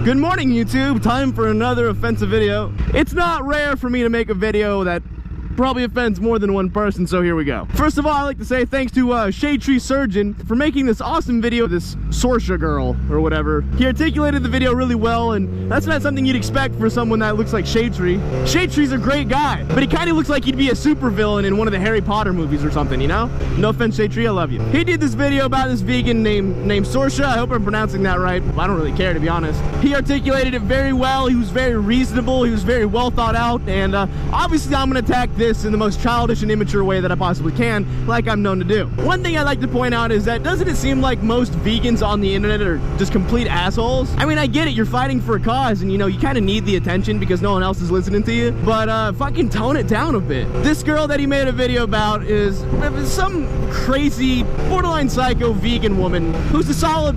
Good morning, YouTube. Time for another offensive video. It's not rare for me to make a video that probably offends more than one person, so here we go. First of all, I'd like to say thanks to Shade Tree Surgeon for making this awesome video, this Sorsha girl, or whatever. He articulated the video really well, and that's not something you'd expect for someone that looks like Shade Tree. Shade Tree's a great guy, but he kind of looks like he'd be a supervillain in one of the Harry Potter movies or something, you know? No offense, Shade Tree, I love you. He did this video about this vegan named Sorsha. I hope I'm pronouncing that right. I don't really care, to be honest. He articulated it very well. He was very reasonable. He was very well thought out, and obviously I'm gonna attack this in the most childish and immature way that I possibly can, like I'm known to do. One thing I'd like to point out is that doesn't it seem like most vegans on the internet are just complete assholes? I mean, I get it, you're fighting for a cause and you know, you kind of need the attention because no one else is listening to you, but fucking tone it down a bit. This girl that he made a video about is some crazy, borderline psycho vegan woman who's a solid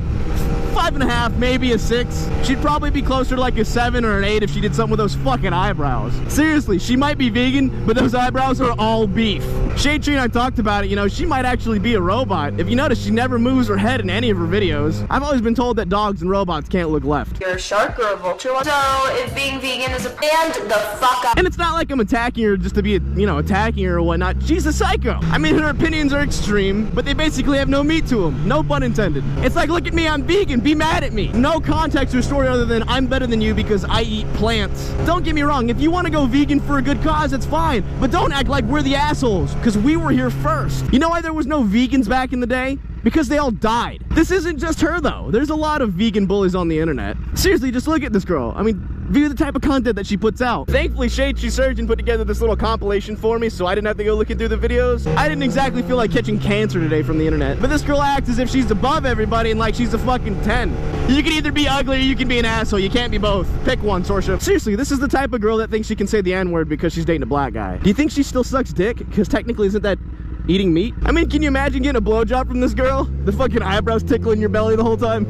5.5, maybe a 6. She'd probably be closer to like a 7 or an 8 if she did something with those fucking eyebrows. Seriously, she might be vegan, but those eyebrows are all beef. Shade Tree and I talked about it, you know, she might actually be a robot. If you notice, she never moves her head in any of her videos. I've always been told that dogs and robots can't look left. You're a shark or a vulture? So, if being vegan is a band, the fuck up. And it's not like I'm attacking her just to be, you know, attacking her or whatnot. She's a psycho. I mean, her opinions are extreme, but they basically have no meat to them. No pun intended. It's like, look at me, I'm vegan, be mad at me. No context or story other than I'm better than you because I eat plants. Don't get me wrong, if you want to go vegan for a good cause, it's fine. But don't act like we're the assholes, because we were here first. You know why there was no vegans back in the day? Because they all died. This isn't just her though. There's a lot of vegan bullies on the internet. Seriously, just look at this girl. I mean, view the type of content that she puts out. Thankfully, Shade Tree Surgeon put together this little compilation for me, so I didn't have to go looking through the videos. I didn't exactly feel like catching cancer today from the internet. But this girl acts as if she's above everybody and like she's a fucking 10. You can either be ugly or you can be an asshole. You can't be both. Pick one, Sorsha. Seriously, this is the type of girl that thinks she can say the N-word because she's dating a black guy. Do you think she still sucks dick? Because technically, isn't that eating meat? I mean, can you imagine getting a blowjob from this girl? The fucking eyebrows tickling your belly the whole time.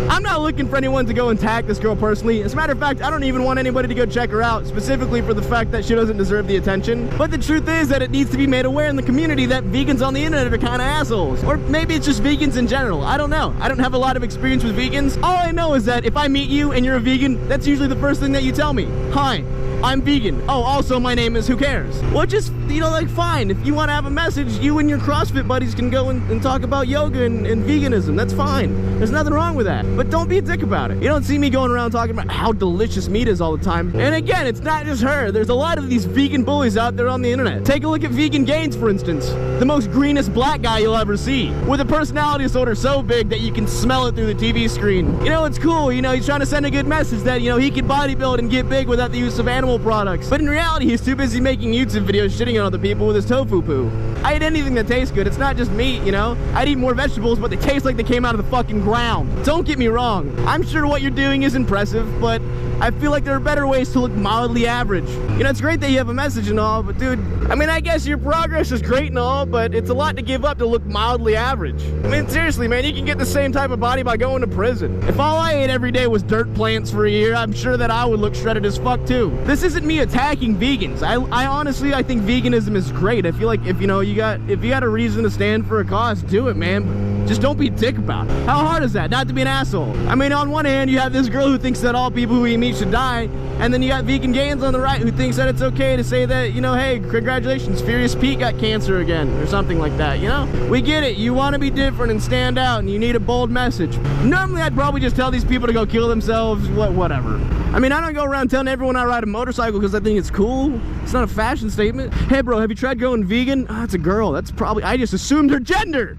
I'm not looking for anyone to go and tag this girl personally. As a matter of fact, I don't even want anybody to go check her out, specifically for the fact that she doesn't deserve the attention. But the truth is that it needs to be made aware in the community that vegans on the internet are kind of assholes. Or maybe it's just vegans in general. I don't know. I don't have a lot of experience with vegans. All I know is that if I meet you and you're a vegan, that's usually the first thing that you tell me. Hi, I'm vegan. Oh, also my name is Who Cares? Well, just, you know, like, fine. If you want to have a message, you and your CrossFit buddies can go and talk about yoga and veganism. That's fine. There's nothing wrong with that. But don't be a dick about it. You don't see me going around talking about how delicious meat is all the time. And again, it's not just her. There's a lot of these vegan bullies out there on the internet. Take a look at Vegan Gains, for instance. The most greenest black guy you'll ever see. With a personality disorder so big that you can smell it through the TV screen. You know, it's cool. You know, he's trying to send a good message that, you know, he can bodybuild and get big without the use of animal products. But in reality, he's too busy making YouTube videos shitting on other people with his tofu poo. I eat anything that tastes good. It's not just meat, you know? I'd eat more vegetables, but they taste like they came out of the fucking ground. Don't get me wrong. I'm sure what you're doing is impressive, but I feel like there are better ways to look mildly average. You know, it's great that you have a message and all, but dude, I mean, I guess your progress is great and all, but it's a lot to give up to look mildly average. I mean, seriously, man, you can get the same type of body by going to prison. If all I ate every day was dirt plants for a year, I'm sure that I would look shredded as fuck too. This isn't me attacking vegans. I honestly, I think veganism is great. I feel like if you know, if you got a reason to stand for a cause, do it, man. Just don't be a dick about it. How hard is that? Not to be an asshole. I mean, on one hand, you have this girl who thinks that all people who eat meat should die, and then you got Vegan Gains on the right who thinks that it's okay to say that, you know, hey, congratulations, Furious Pete got cancer again, or something like that, you know? We get it. You want to be different and stand out, and you need a bold message. Normally, I'd probably just tell these people to go kill themselves, whatever. I mean, I don't go around telling everyone I ride a motorcycle because I think it's cool. It's not a fashion statement. Hey, bro, have you tried going vegan? Oh, it's a girl. That's probably, I just assumed her gender.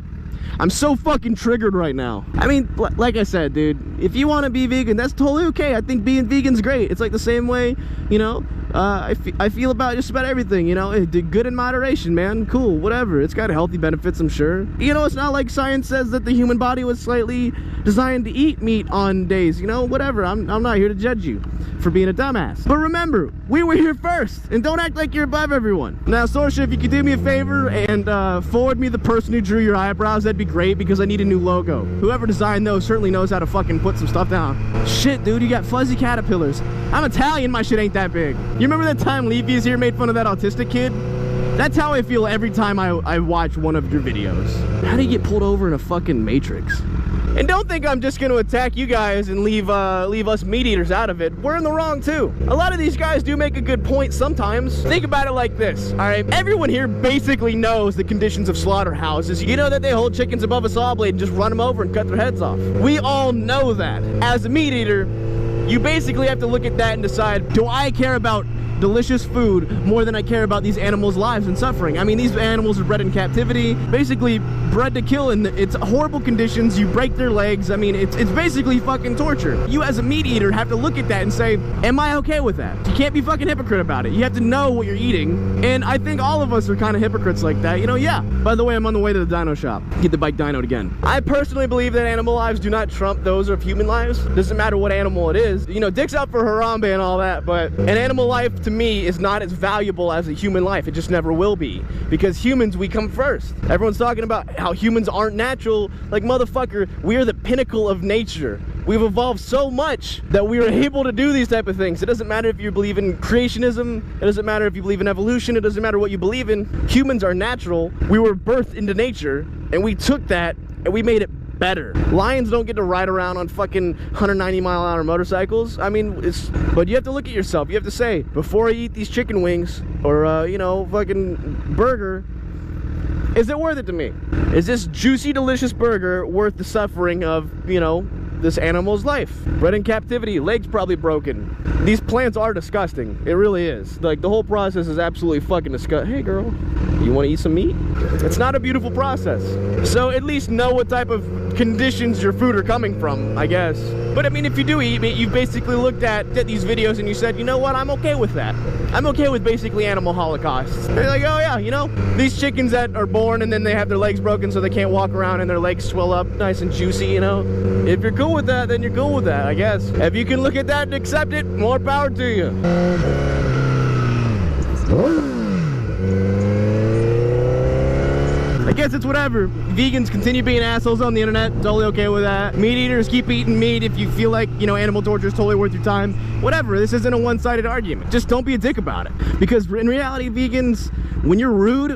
I'm so fucking triggered right now. I mean, like I said, dude, if you want to be vegan, that's totally okay. I think being vegan's great. It's like the same way, you know, I feel about just about everything, you know, good in moderation, man. Cool, whatever. It's got healthy benefits, I'm sure. You know, it's not like science says that the human body was slightly designed to eat meat on days, you know, whatever. I'm not here to judge you for being a dumbass. But remember, we were here first, and don't act like you're above everyone. Now, Sorsha, if you could do me a favor and forward me the person who drew your eyebrows, that'd be great, because I need a new logo. Whoever designed those certainly knows how to fucking put some stuff down. Shit, dude, you got fuzzy caterpillars. I'm Italian, my shit ain't that big. You remember that time Leafy's here made fun of that autistic kid? That's how I feel every time I watch one of your videos. How do you get pulled over in a fucking Matrix? And don't think I'm just gonna attack you guys and leave us meat eaters out of it. We're in the wrong too. A lot of these guys do make a good point sometimes. Think about it like this, all right? Everyone here basically knows the conditions of slaughterhouses. You know that they hold chickens above a saw blade and just run them over and cut their heads off. We all know that. As a meat eater, you basically have to look at that and decide, do I care about delicious food more than I care about these animals' lives and suffering? I mean, these animals are bred in captivity, basically bred to kill, and it's horrible conditions. You break their legs. I mean, it's basically fucking torture. You as a meat eater have to look at that and say, am I okay with that? You can't be fucking hypocrite about it. You have to know what you're eating, and I think all of us are kind of hypocrites like that. You know, yeah. By the way, I'm on the way to the dino shop. Get the bike dynoed again. I personally believe that animal lives do not trump those of human lives. Doesn't matter what animal it is. You know, dick's out for Harambe and all that, but an animal life to me is not as valuable as a human life. It just never will be, because humans, we come first. Everyone's talking about how humans aren't natural. Like, motherfucker, we are the pinnacle of nature. We've evolved so much that we are able to do these type of things. It doesn't matter if you believe in creationism. It doesn't matter if you believe in evolution. It doesn't matter what you believe in. Humans are natural. We were birthed into nature, and we took that and we made it better. Lions don't get to ride around on fucking 190-mile-an-hour motorcycles. I mean, but you have to look at yourself. You have to say, before I eat these chicken wings or, you know, fucking burger, is it worth it to me? Is this juicy, delicious burger worth the suffering of, you know, this animal's life? Bred in captivity, legs probably broken. These plants are disgusting. It really is. Like, the whole process is absolutely fucking disgusting. Hey girl, you want to eat some meat? It's not a beautiful process. So at least know what type of conditions your food are coming from, I guess. But I mean, if you do eat meat, you've basically looked at these videos and you said, you know what, I'm okay with that. I'm okay with basically animal holocausts. They're like, oh yeah, you know, these chickens that are born and then they have their legs broken so they can't walk around and their legs swell up nice and juicy, you know? If you're cool with that, then you're cool with that, I guess. If you can look at that and accept it, more power to you. I guess it's whatever. Vegans continue being assholes on the internet. Totally okay with that. Meat eaters, keep eating meat if you feel like, you know, animal torture is totally worth your time. Whatever. This isn't a one-sided argument. Just don't be a dick about it. Because in reality, vegans, when you're rude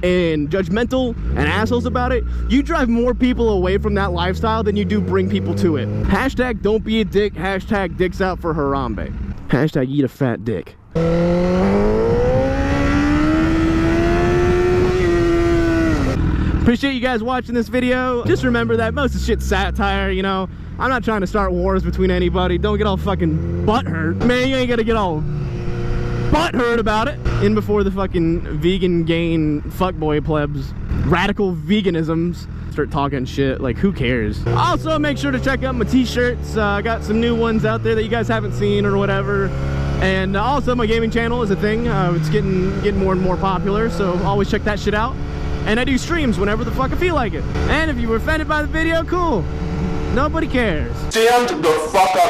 and judgmental and assholes about it, you drive more people away from that lifestyle than you do bring people to it. Hashtag don't be a dick. Hashtag dicks out for Harambe. Hashtag eat a fat dick. Appreciate you guys watching this video. Just remember that most of the shit's satire, you know. I'm not trying to start wars between anybody. Don't get all fucking butthurt. Man, you ain't gonna get all butthurt about it. In before the fucking vegan gain fuckboy plebs, radical veganisms start talking shit. Like, who cares? Also, make sure to check out my t-shirts. I got some new ones out there that you guys haven't seen or whatever. And also, my gaming channel is a thing. It's getting more and more popular, so always check that shit out. And I do streams whenever the fuck I feel like it. And if you were offended by the video, cool. Nobody cares. Stand the fuck up.